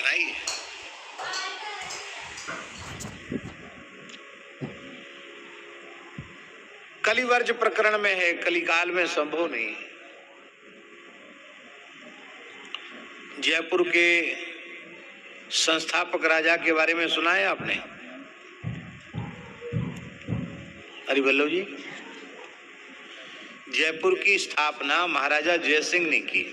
सुनाइए। कलिवर्ज प्रकरण में है, कलिकाल में संभव नहीं। जयपुर के संस्थापक राजा के बारे में सुना है आपने? हरिवल्लभ जी, जयपुर की स्थापना महाराजा जयसिंह ने की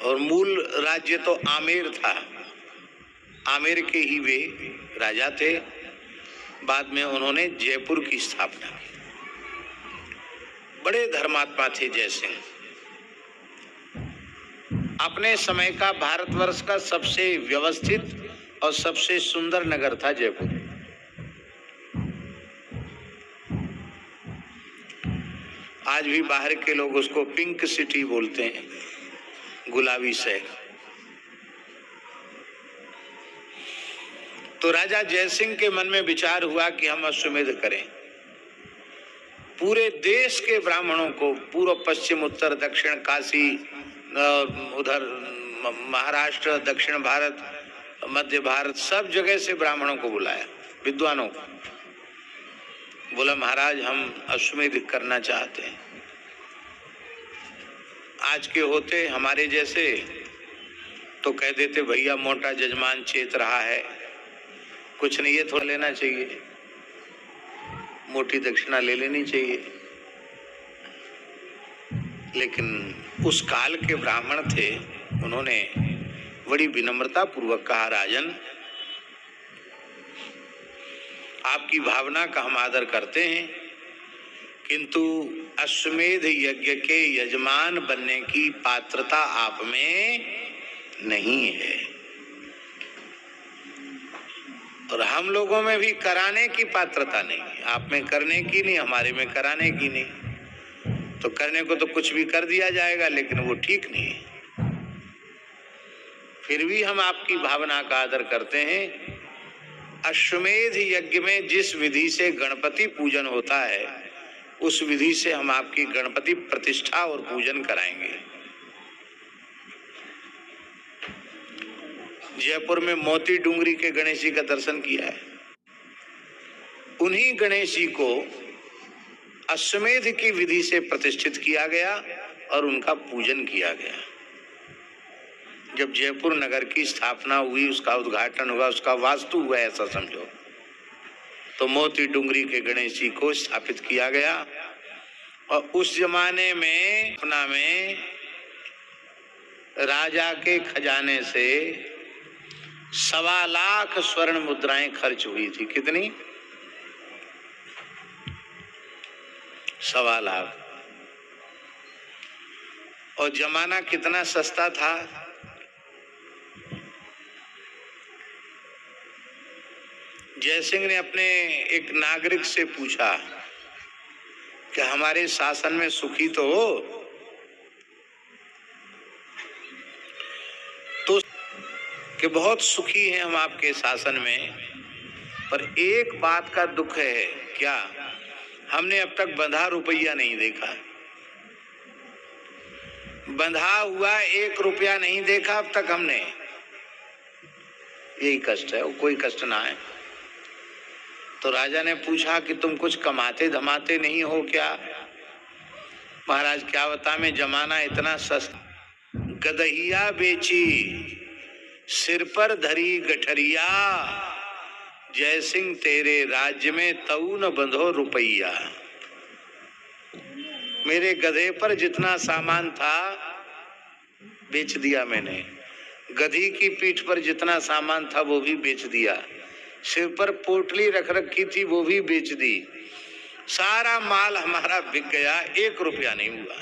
और मूल राज्य तो आमेर था। आमेर के ही वे राजा थे। बाद में उन्होंने जयपुर की स्थापना की। बड़े धर्मात्मा थे जयसिंह। अपने समय का भारतवर्ष का सबसे व्यवस्थित और सबसे सुंदर नगर था जयपुर। आज भी बाहर के लोग उसको पिंक सिटी बोलते हैं, गुलाबी शहर। तो राजा जयसिंह के मन में विचार हुआ कि हम अश्वमेध करें। पूरे देश के ब्राह्मणों को, पूर्व पश्चिम उत्तर दक्षिण, काशी, उधर महाराष्ट्र, दक्षिण भारत, मध्य भारत, सब जगह से ब्राह्मणों को बुलाया, विद्वानों को। बोला महाराज हम अश्वमेध करना चाहते हैं। आज के होते हमारे जैसे तो कह देते भैया मोटा जजमान चेत रहा है, कुछ नहीं, ये थोड़ा लेना चाहिए, मोटी दक्षिणा ले लेनी चाहिए। लेकिन उस काल के ब्राह्मण थे, उन्होंने बड़ी विनम्रता पूर्वक कहा राजन, आपकी भावना का हम आदर करते हैं, किंतु अश्वमेध यज्ञ के यजमान बनने की पात्रता आप में नहीं है और हम लोगों में भी कराने की पात्रता नहीं है। आप में करने की नहीं, हमारे में कराने की नहीं। तो करने को तो कुछ भी कर दिया जाएगा, लेकिन वो ठीक नहीं है। फिर भी हम आपकी भावना का आदर करते हैं। अश्वमेध यज्ञ में जिस विधि से गणपति पूजन होता है, उस विधि से हम आपकी गणपति प्रतिष्ठा और पूजन कराएंगे। जयपुर में मोती डूंगरी के गणेश जी का दर्शन किया है। उन्हीं गणेश जी को अश्वमेध की विधि से प्रतिष्ठित किया गया और उनका पूजन किया गया। जब जयपुर नगर की स्थापना हुई, उसका उद्घाटन हुआ, उसका वास्तु हुआ, ऐसा समझो, तो मोती डूंगरी के गणेश जी को स्थापित किया गया। और उस जमाने में अपना में राजा के खजाने से 1.25 लाख स्वर्ण मुद्राएं खर्च हुई थी। कितनी? 1.25 लाख। और जमाना कितना सस्ता था। जयसिंह ने अपने एक नागरिक से पूछा कि हमारे शासन में सुखी तो हो? तो कि बहुत सुखी हैं हम आपके शासन में, पर एक बात का दुख है। क्या? हमने अब तक बंधा रुपया नहीं देखा। बंधा हुआ 1 रुपया नहीं देखा अब तक हमने। यही कष्ट है, कोई कष्ट ना है। तो राजा ने पूछा कि तुम कुछ कमाते धमाते नहीं हो क्या? महाराज क्या बता, मैं जमाना इतना सस्ता। गदहिया बेची सिर पर धरी गठरिया, जयसिंह तेरे राज्य में तऊ न बंधो रुपया। मेरे गधे पर जितना सामान था बेच दिया मैंने, गधी की पीठ पर जितना सामान था वो भी बेच दिया, सिर पर पोटली रख रखी थी वो भी बेच दी। सारा माल हमारा बिक गया, 1 रुपया नहीं हुआ।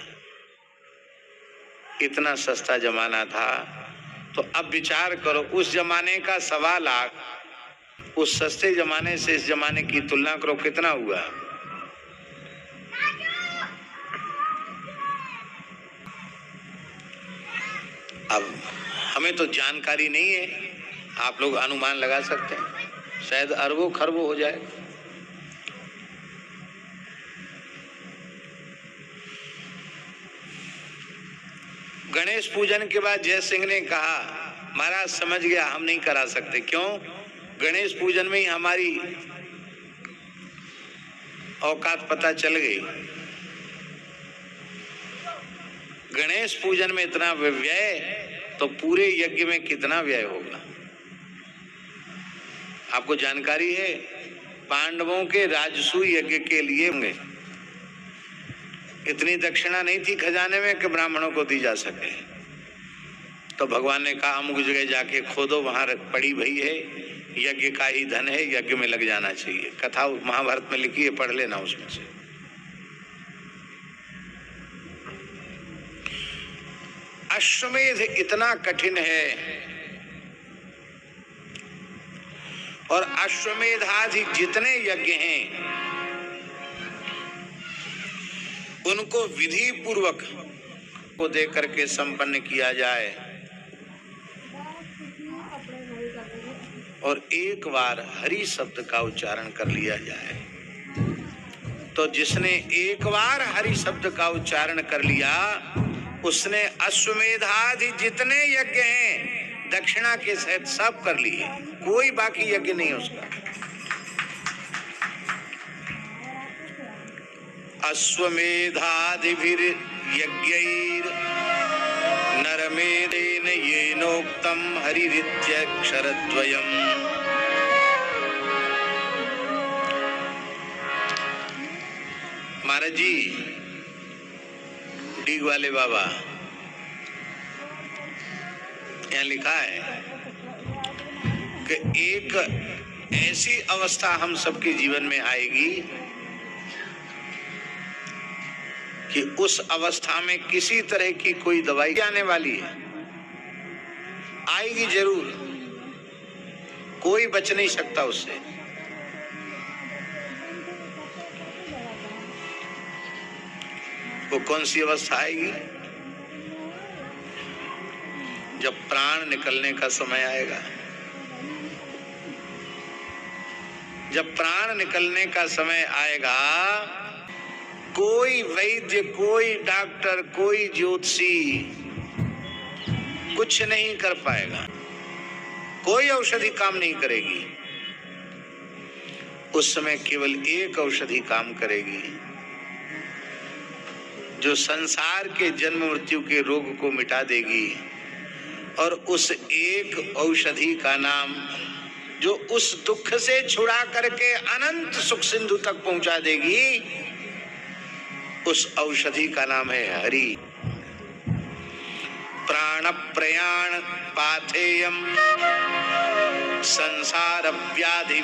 इतना सस्ता जमाना था। तो अब विचार करो, उस जमाने का 1.25 लाख उस सस्ते जमाने से इस जमाने की तुलना करो, कितना हुआ। अब हमें तो जानकारी नहीं है, आप लोग अनुमान लगा सकते हैं, शायद अरबों खरबों हो जाए। गणेश पूजन के बाद जय सिंह ने कहा, महाराज समझ गया, हम नहीं करा सकते। क्यों? गणेश पूजन में ही हमारी औकात पता चल गई। गणेश पूजन में इतना व्यय तो पूरे यज्ञ में कितना व्यय होगा? आपको जानकारी है, पांडवों के राजसूय यज्ञ के लिए इतनी दक्षिणा नहीं थी खजाने में कि ब्राह्मणों को दी जा सके। तो भगवान ने कहा, अमुक जगह जाके खोदो, वहां पड़ी भई है, यज्ञ का ही धन है, यज्ञ में लग जाना चाहिए। कथा महाभारत में लिखी है, पढ़ लेना उसमें से। अश्वमेध इतना कठिन है और अश्वमेधादि जितने यज्ञ हैं उनको विधि पूर्वक को दे करके संपन्न किया जाए और एक बार हरि शब्द का उच्चारण कर लिया जाए। तो जिसने एक बार हरि शब्द का उच्चारण कर लिया उसने अश्वमेधादि जितने यज्ञ हैं दक्षिणा के सहित सब कर लिए, कोई बाकी यज्ञ नहीं उसका। अश्वमेधादिभिर यज्ञैर नरमेदेन येनोक्तम हरिरित्यक्षरद्वयम्। महाराज जी, डीग वाले बाबा, यहाँ लिखा है कि एक ऐसी अवस्था हम सबके जीवन में आएगी कि उस अवस्था में किसी तरह की कोई दवाई आने वाली है, आएगी जरूर, कोई बच नहीं सकता उससे। वो कौन सी अवस्था आएगी? जब प्राण निकलने का समय आएगा। जब प्राण निकलने का समय आएगा, कोई वैद्य, कोई डॉक्टर, कोई ज्योतिषी कुछ नहीं कर पाएगा, कोई औषधि काम नहीं करेगी। उस समय केवल एक औषधि काम करेगी जो संसार के जन्म मृत्यु के रोग को मिटा देगी, और उस एक औषधि का नाम जो उस दुख से छुड़ा करके अनंत सुख सिंधु तक पहुंचा देगी, उस औषधि का नाम है हरि। प्राण प्रयाण पाथेयम संसार व्याधि